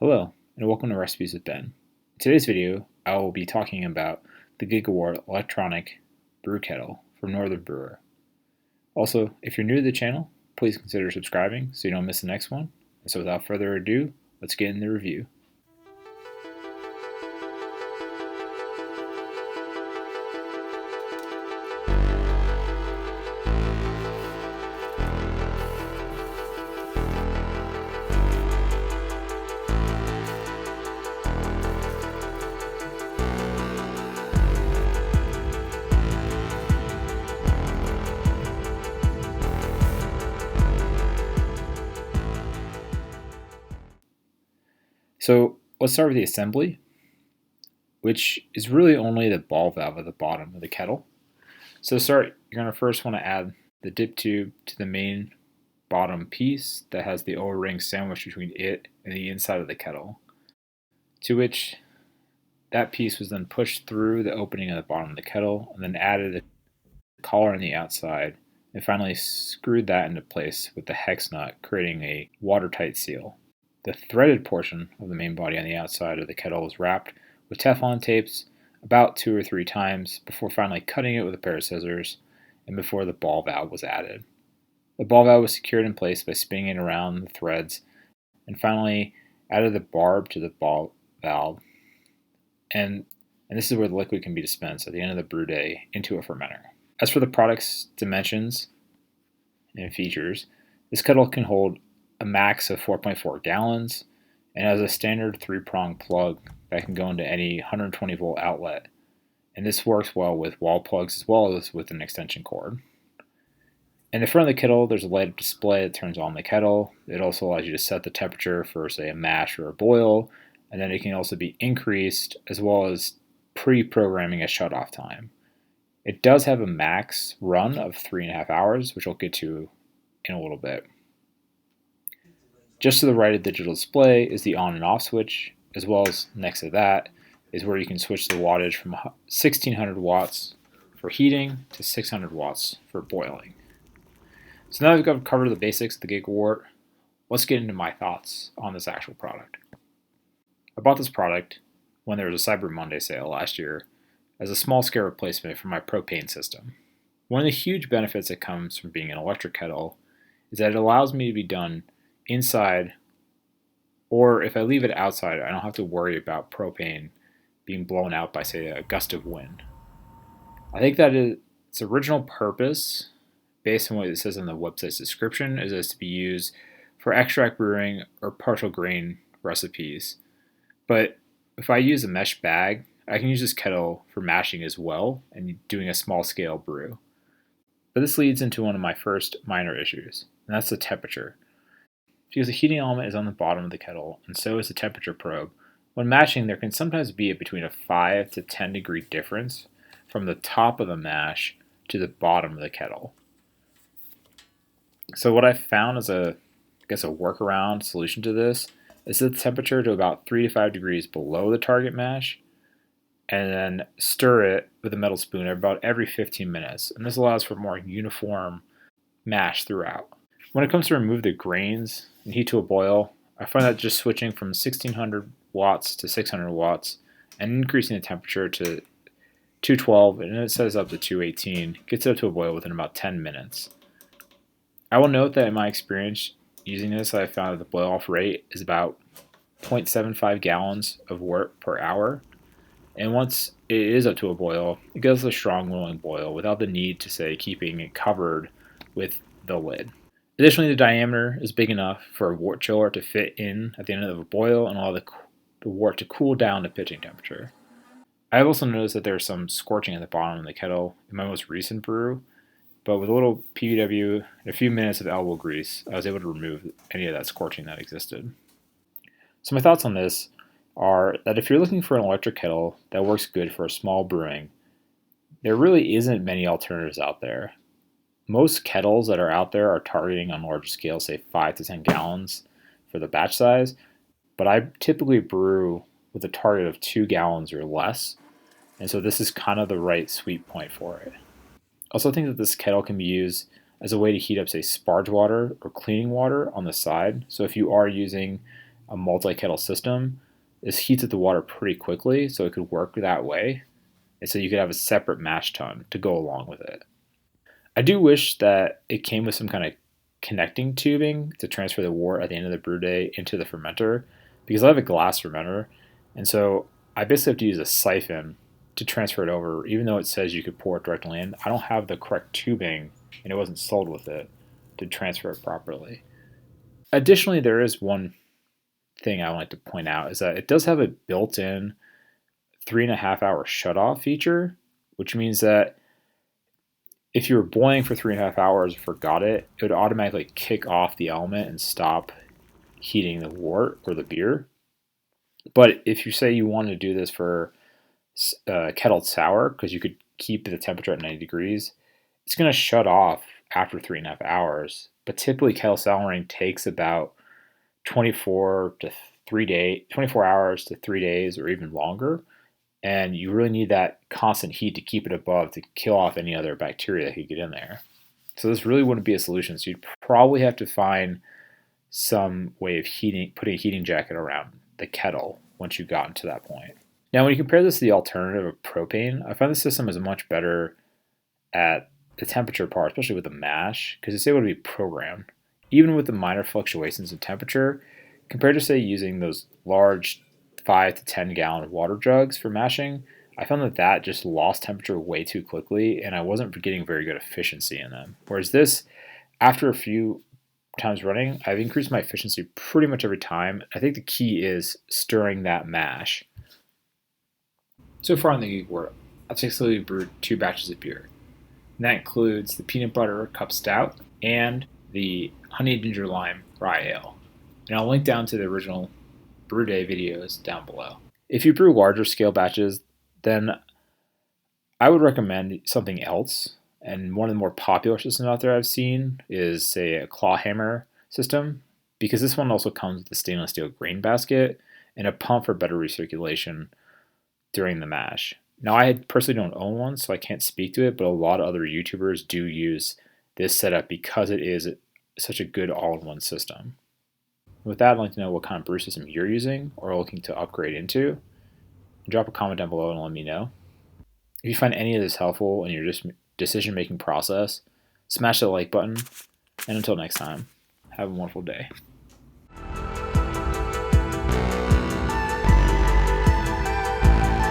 Hello, and welcome to Recipes with Ben. In today's video, I will be talking about the Gigawort electronic brew kettle from Northern Brewer. Also, if you're new to the channel, please consider subscribing so you don't miss the next one. And so without further ado, let's get in the review. So let's start with the assembly, which is really only the ball valve at the bottom of the kettle. So to start, you're going to first want to add the dip tube to the main bottom piece that has the O-ring sandwiched between it and the inside of the kettle, to which that piece was then pushed through the opening at the bottom of the kettle and then added a collar on the outside and finally screwed that into place with the hex nut, creating a watertight seal. The threaded portion of the main body on the outside of the kettle was wrapped with Teflon tapes about 2 or 3 times before finally cutting it with a pair of scissors and before the ball valve was added. The ball valve was secured in place by spinning it around the threads and finally added the barb to the ball valve, and this is where the liquid can be dispensed at the end of the brew day into a fermenter. As for the product's dimensions and features, this kettle can hold a max of 4.4 gallons and has a standard 3-prong plug that can go into any 120 volt outlet, and this works well with wall plugs as well as with an extension cord. In the front of the kettle, there's a light up display that turns on the kettle. It also allows you to set the temperature for, say, a mash or a boil, and then it can also be increased as well as pre-programming a shutoff time. It does have a max run of 3.5 hours, which I'll get to in a little bit. Just to the right of the digital display is the on and off switch, as well as next to that is where you can switch the wattage from 1600 watts for heating to 600 watts for boiling. So now that we've covered the basics of the Gigawort, let's get into my thoughts on this actual product. I bought this product when there was a Cyber Monday sale last year as a small scale replacement for my propane system. One of the huge benefits that comes from being an electric kettle is that it allows me to be done inside, or if I leave it outside, I don't have to worry about propane being blown out by, say, a gust of wind. I think that its original purpose, based on what it says in the website's description, is to be used for extract brewing or partial grain recipes. But if I use a mesh bag, I can use this kettle for mashing as well and doing a small scale brew. But this leads into one of my first minor issues, and that's the temperature. Because the heating element is on the bottom of the kettle, and so is the temperature probe, when mashing there can sometimes be between a 5 to 10 degree difference from the top of the mash to the bottom of the kettle. So what I found as a workaround solution to this is set the temperature to about 3 to 5 degrees below the target mash, and then stir it with a metal spoon about every 15 minutes, and this allows for more uniform mash throughout. When it comes to remove the grains and heat to a boil, I find that just switching from 1600 watts to 600 watts and increasing the temperature to 212, and it says up to 218, gets it up to a boil within about 10 minutes. I will note that in my experience using this, I found that the boil off rate is about 0.75 gallons of wort per hour, and once it is up to a boil, it goes a strong rolling boil without the need to, say, keeping it covered with the lid. Additionally, the diameter is big enough for a wort chiller to fit in at the end of a boil and allow the wort to cool down to pitching temperature. I have also noticed that there's some scorching at the bottom of the kettle in my most recent brew, but with a little PBW and a few minutes of elbow grease, I was able to remove any of that scorching that existed. So my thoughts on this are that if you're looking for an electric kettle that works good for a small brewing, there really isn't many alternatives out there. Most kettles that are out there are targeting on larger scale, say 5 to 10 gallons for the batch size, but I typically brew with a target of 2 gallons or less, and so this is kind of the right sweet point for it. I also think that this kettle can be used as a way to heat up, say, sparge water or cleaning water on the side. So if you are using a multi-kettle system, this heats up the water pretty quickly, so it could work that way. And so you could have a separate mash tun to go along with it. I do wish that it came with some kind of connecting tubing to transfer the wort at the end of the brew day into the fermenter, because I have a glass fermenter, and so I basically have to use a siphon to transfer it over, even though it says you could pour it directly in. I don't have the correct tubing, and it wasn't sold with it to transfer it properly. Additionally, there is one thing I would like to point out is that it does have a built-in 3.5 hour shutoff feature, which means that if you were boiling for 3.5 hours and forgot it, it would automatically kick off the element and stop heating the wort or the beer. But if you say you wanted to do this for kettled sour, because you could keep the temperature at 90 degrees, it's going to shut off after 3.5 hours. But typically, kettle souring takes about 24 hours to 3 days, or even longer. And you really need that constant heat to keep it above to kill off any other bacteria that could get in there. So this really wouldn't be a solution. So you'd probably have to find some way of putting a heating jacket around the kettle once you've gotten to that point. Now, when you compare this to the alternative of propane, I find the system is much better at the temperature part, especially with the mash, because it's able to be programmed. Even with the minor fluctuations in temperature, compared to, say, using those large 5 to 10 gallon water jugs for mashing, I found that just lost temperature way too quickly, and I wasn't getting very good efficiency in them. Whereas this, after a few times running, I've increased my efficiency pretty much every time. I think the key is stirring that mash. So far on the Gigawort, I've successfully brewed 2 batches of beer. And that includes the peanut butter cup stout and the honey ginger lime rye ale. And I'll link down to the original brew day videos down below. If you brew larger scale batches, then I would recommend something else. And one of the more popular systems out there I've seen is, say, a claw hammer system, because this one also comes with a stainless steel grain basket and a pump for better recirculation during the mash. Now, I personally don't own one, so I can't speak to it, but a lot of other YouTubers do use this setup because it is such a good all-in-one system. With that, I'd like to know what kind of brew system you're using or looking to upgrade into. Drop a comment down below and let me know. If you find any of this helpful in your decision-making process, smash that like button, and until next time, have a wonderful day.